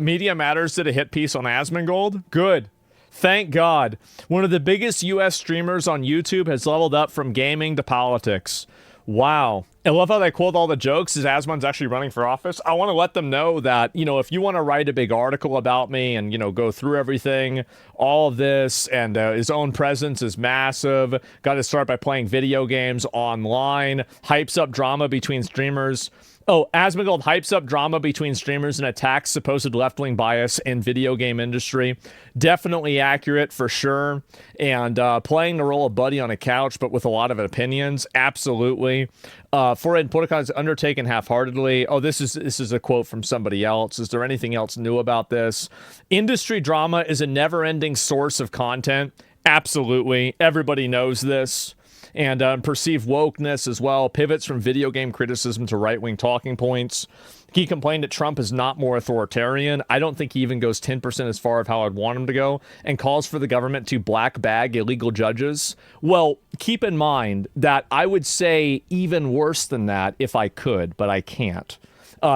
Media Matters did a hit piece on Asmongold. Good. Thank God. One of the biggest U.S. streamers on YouTube has leveled up from gaming to politics. Wow. I love how they quote all the jokes as Asmon's actually running for office. I want to let them know that, if you want to write a big article about me and, go through everything, all of this, and his own presence is massive. Got to start by playing video games online, hypes up drama between streamers. Oh, Asmongold hypes up drama between streamers and attacks supposed left-wing bias in video game industry. Definitely accurate for sure. And playing the role of Buddy on a couch, but with a lot of opinions. Absolutely. Foreign political is undertaken half-heartedly. Oh, this is a quote from somebody else. Is there anything else new about this? Industry drama is a never-ending source of content. Absolutely. Everybody knows this. And perceived wokeness as well, pivots from video game criticism to right-wing talking points. He complained that Trump is not more authoritarian. I don't think he even goes 10% as far as how I'd want him to go, and calls for the government to black bag illegal judges. Well, keep in mind that I would say even worse than that if I could, but I can't.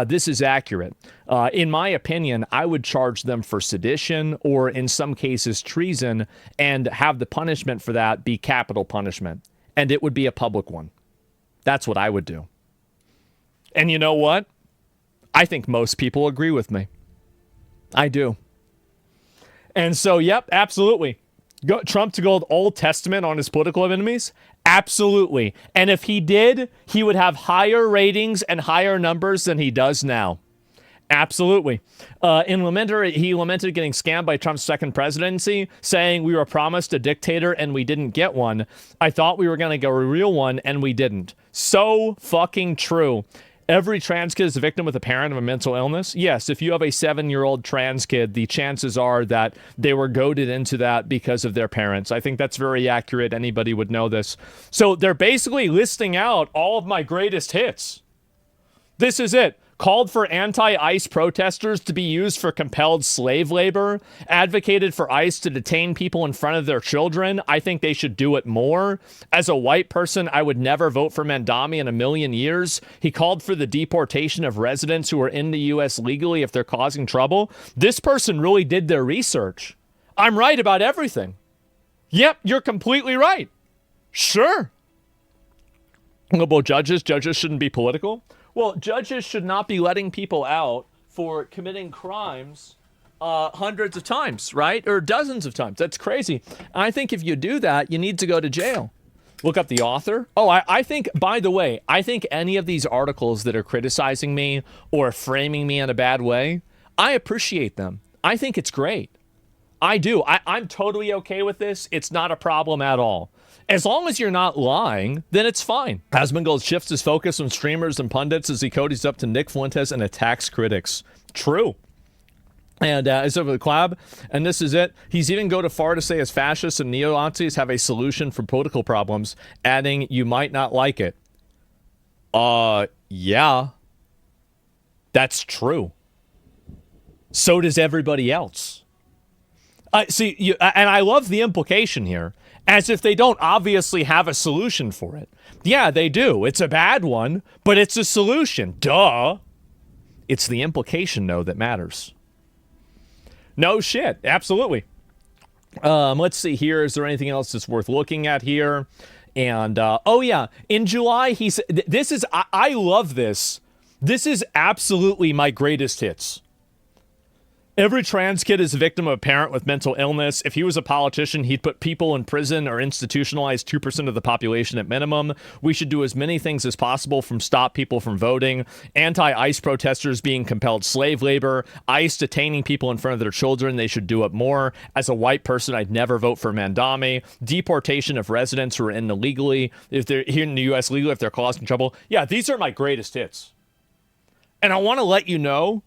This is accurate. In my opinion, I would charge them for sedition or, in some cases, treason, and have the punishment for that be capital punishment. And it would be a public one. That's what I would do. And you know what? I think most people agree with me. I do. And so, yep, absolutely. Trump to go Old Testament on his political enemies? Absolutely. And if he did, he would have higher ratings and higher numbers than he does now. Absolutely. He lamented getting scammed by Trump's second presidency, saying we were promised a dictator and we didn't get one. I thought we were going to get a real one and we didn't. So fucking true. Every trans kid is a victim with a parent of a mental illness. Yes, if you have a 7-year-old trans kid, the chances are that they were goaded into that because of their parents. I think that's very accurate. Anybody would know this. So they're basically listing out all of my greatest hits. This is it. Called for anti-ICE protesters to be used for compelled slave labor, advocated for ICE to detain people in front of their children. I think they should do it more. As a white person, I would never vote for Mandami in a million years. He called for the deportation of residents who are in the U.S. legally if they're causing trouble. This person really did their research. I'm right about everything. Yep, you're completely right. Sure. Well, judges shouldn't be political. Well, judges should not be letting people out for committing crimes hundreds of times, right? Or dozens of times. That's crazy. I think if you do that, you need to go to jail. Look up the author. Oh, I think, by the way, I think any of these articles that are criticizing me or framing me in a bad way, I appreciate them. I think it's great. I do. I'm totally okay with this. It's not a problem at all. As long as you're not lying, then it's fine. Asmongold shifts his focus from streamers and pundits as he codes up to Nick Fuentes and attacks critics. True. And it's over the collab, and this is it. He's even go to far to say as fascists and neo-Nazis have a solution for political problems, adding, you might not like it. Yeah. That's true. So does everybody else. And I love the implication here. As if they don't obviously have a solution for it. Yeah, they do. It's a bad one, but it's a solution. Duh. It's the implication, though, that matters. No shit. Absolutely. Let's see here. Is there anything else that's worth looking at here? And, oh, yeah. In July, he said, this is, I love this. This is absolutely my greatest hits. Every trans kid is a victim of a parent with mental illness. If he was a politician, he'd put people in prison or institutionalize 2% of the population at minimum. We should do as many things as possible from stop people from voting, anti-ICE protesters being compelled slave labor, ICE detaining people in front of their children. They should do it more. As a white person, I'd never vote for Mandami. Deportation of residents who are in illegally, if they're here in the U.S. legally, if they're causing trouble. Yeah, these are my greatest hits. And I want to let you know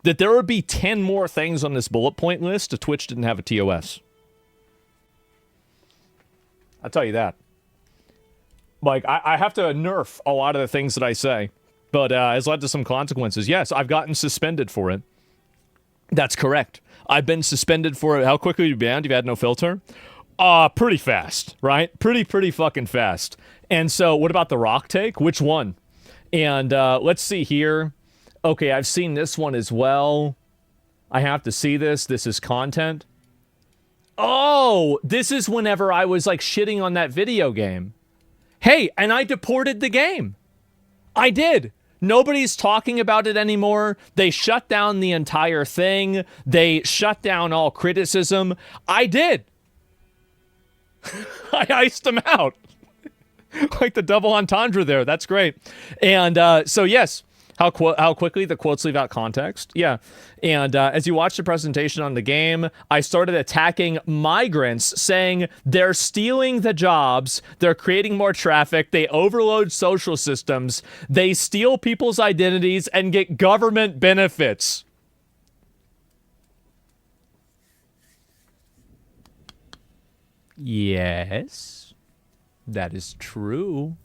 that there would be 10 more things on this bullet point list if Twitch didn't have a TOS. I'll tell you that. Like, I have to nerf a lot of the things that I say, but it's led to some consequences. Yes, I've gotten suspended for it. That's correct. I've been suspended for it. How quickly you banned? You've had no filter? Pretty fast, right? Pretty fucking fast. And so, what about the Rock take? Which one? And let's see here. Okay, I've seen this one as well. I have to see this. This is content. Oh, this is whenever I was like shitting on that video game. Hey, and I deported the game. I did. Nobody's talking about it anymore. They shut down the entire thing. They shut down all criticism. I did. I iced them out. Like the double entendre there. That's great. And so, yes, how quickly the quotes leave out context. Yeah. And as you watch the presentation on the game, I started attacking migrants, saying they're stealing the jobs. They're creating more traffic. They overload social systems. They steal people's identities and get government benefits. Yes. That is true.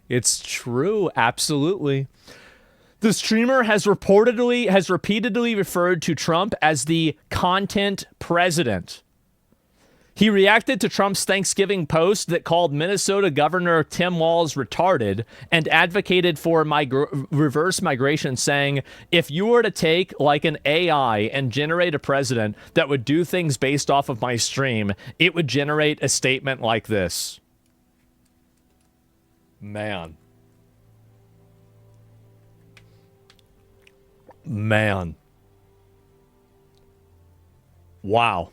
It's true. Absolutely. The streamer has repeatedly referred to Trump as the content president. He reacted to Trump's Thanksgiving post that called Minnesota Governor Tim Walz retarded and advocated for reverse migration, saying, if you were to take like an AI and generate a president that would do things based off of my stream, it would generate a statement like this. Man. Wow.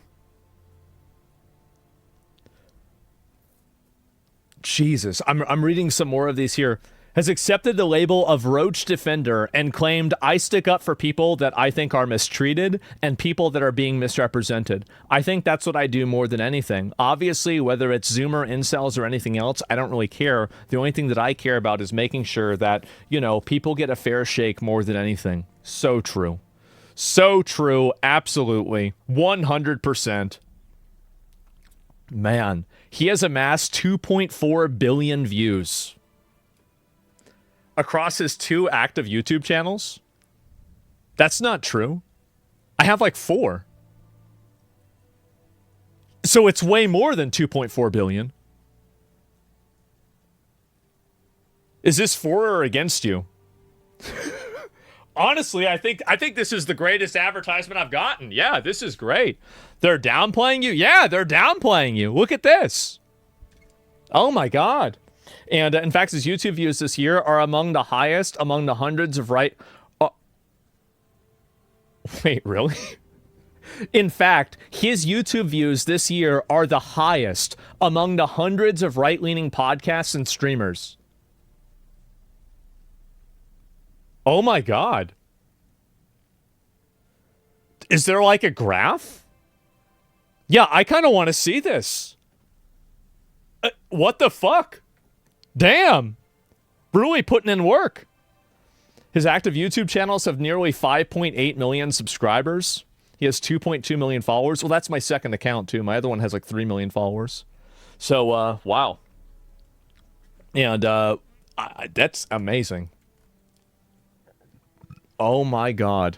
Jesus. I'm reading some more of these here. Has accepted the label of Roach Defender and claimed, I stick up for people that I think are mistreated and people that are being misrepresented. I think that's what I do more than anything. Obviously, whether it's Zoomer, incels, or anything else, I don't really care. The only thing that I care about is making sure that, you know, people get a fair shake more than anything. So true. So true. Absolutely. 100%. Man, he has amassed 2.4 billion views across his 2 active YouTube channels. That's not true. I have like 4. So it's way more than 2.4 billion. Is this for or against you? Honestly, I think this is the greatest advertisement I've gotten. Yeah, this is great. They're downplaying you? Yeah, they're downplaying you. Look at this. Oh my God. And in fact, his YouTube views this year are among the highest among the hundreds of Wait, really? In fact, his YouTube views this year are the highest among the hundreds of right-leaning podcasts and streamers. Oh my God. Is there like a graph? Yeah, I kind of want to see this. What the fuck? Damn. Really putting in work. His active YouTube channels have nearly 5.8 million subscribers. He has 2.2 million followers. Well, that's my second account, too. My other one has like 3 million followers. So, wow. And that's amazing. Oh, my God.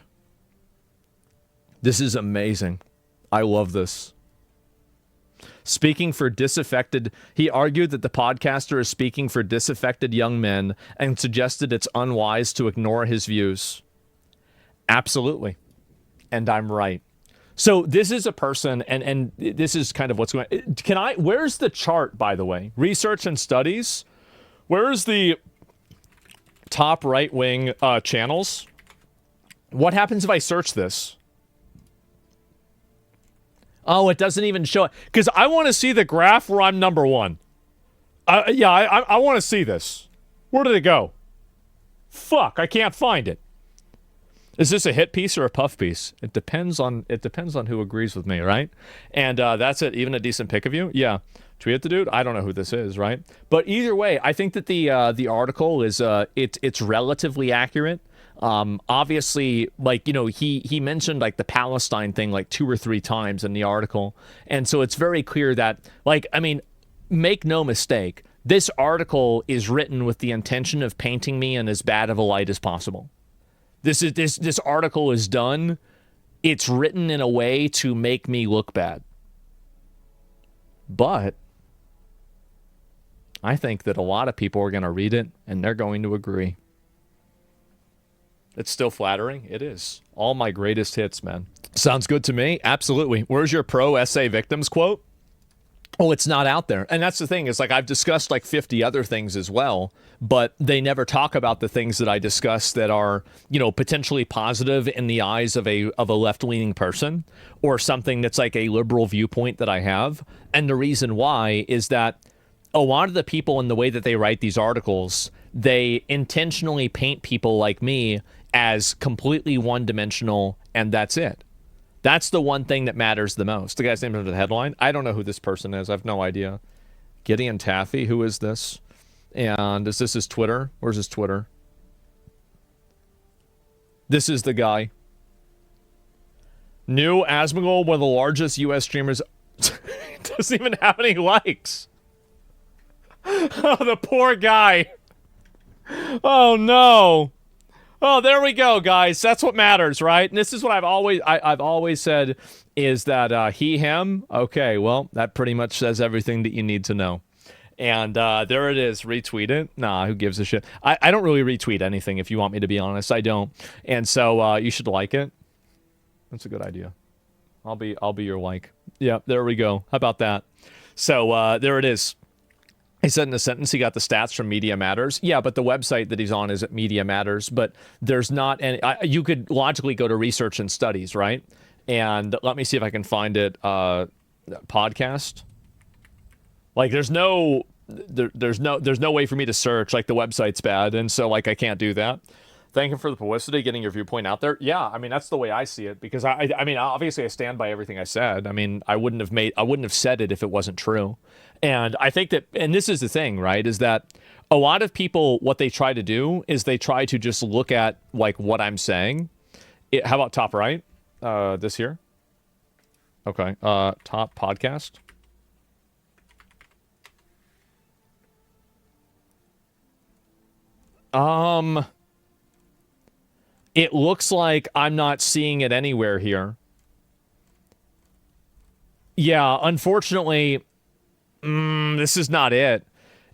This is amazing. I love this. Speaking for disaffected, he argued that the podcaster is speaking for disaffected young men and suggested it's unwise to ignore his views. Absolutely. And I'm right. So this is a person, and this is kind of what's going on. Where's the chart, by the way? Research and studies. Where's the top right-wing channels? What happens if I search this? Oh, it doesn't even show it. Because I want to see the graph where I'm number 1. Yeah, I want to see this. Where did it go? Fuck, I can't find it. Is this a hit piece or a puff piece? It depends on who agrees with me, right? And that's it. Even a decent pick of you? Yeah. Tweet at the dude? I don't know who this is, right? But either way, I think that the article is it's relatively accurate. Obviously, like, you know, he mentioned like the Palestine thing like 2 or 3 times in the article. And so it's very clear that, like, I mean, make no mistake, this article is written with the intention of painting me in as bad of a light as possible. This article is done. It's written in a way to make me look bad. But I think that a lot of people are going to read it and they're going to agree. It's still flattering. It is. All my greatest hits, man. Sounds good to me. Absolutely. Where's your pro SA victims quote? Oh, it's not out there. And that's the thing, is like I've discussed like 50 other things as well, but they never talk about the things that I discuss that are, you know, potentially positive in the eyes of a left-leaning person, or something that's like a liberal viewpoint that I have. And the reason why is that a lot of the people, in the way that they write these articles, they intentionally paint people like me as completely one-dimensional, and that's it. That's the one thing that matters the most. The guy's name under the headline. I don't know who this person is. I have no idea. Gideon Taffy. Who is this? And is this his Twitter? Where's his Twitter? This is the guy. New Asmongold, one of the largest U.S. streamers. Doesn't even have any likes. Oh, the poor guy. Oh, no. Oh, there we go, guys. That's what matters, right? And this is what I've always said, is that he, him. Okay, well, that pretty much says everything that you need to know. And there it is. Retweet it. Nah, who gives a shit? I don't really retweet anything, if you want me to be honest. I don't. And so you should like it. That's a good idea. I'll be your like. Yeah, there we go. How about that? So there it is. He said in a sentence he got the stats from Media Matters. Yeah, but the website that he's on is at Media Matters. But there's not any... you could logically go to Research and Studies, right? And let me see if I can find it. Podcast. Like, there's no way for me to search. Like, the website's bad, and so like I can't do that. Thank you for the publicity, getting your viewpoint out there. Yeah, I mean, that's the way I see it, because I mean, obviously I stand by everything I said. I mean, I wouldn't have said it if it wasn't true. And I think that, and this is the thing, right, is that a lot of people, what they try to do is they try to just look at like what I'm saying. How about top right? This here. Okay. Top podcast. It looks like I'm not seeing it anywhere here. Yeah, unfortunately, this is not it.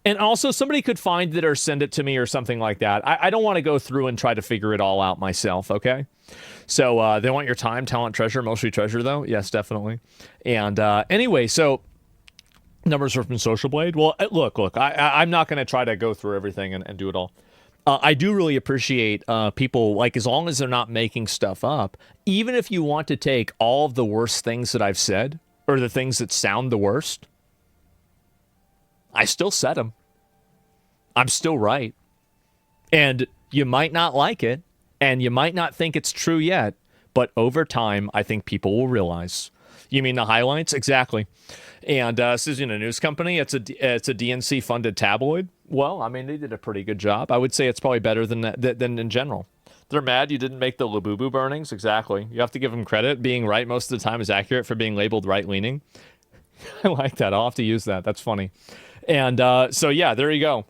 And also, somebody could find it or send it to me or something like that. I don't want to go through and try to figure it all out myself, okay? So they want your time, talent, treasure, mostly treasure, though. Yes, definitely. And anyway, so numbers are from Social Blade. Well, look, I'm not going to try to go through everything and do it all. I do really appreciate people, like, as long as they're not making stuff up, even if you want to take all of the worst things that I've said, or the things that sound the worst, I still said them. I'm still right. And you might not like it, and you might not think it's true yet, but over time, I think people will realize. You mean the highlights? Exactly. And this isn't a news company. It's a DNC-funded tabloid. Well, I mean, they did a pretty good job. I would say it's probably better than in general. They're mad you didn't make the Labubu burnings. Exactly. You have to give them credit. Being right most of the time is accurate for being labeled right-leaning. I like that. I'll have to use that. That's funny. And so, yeah, there you go.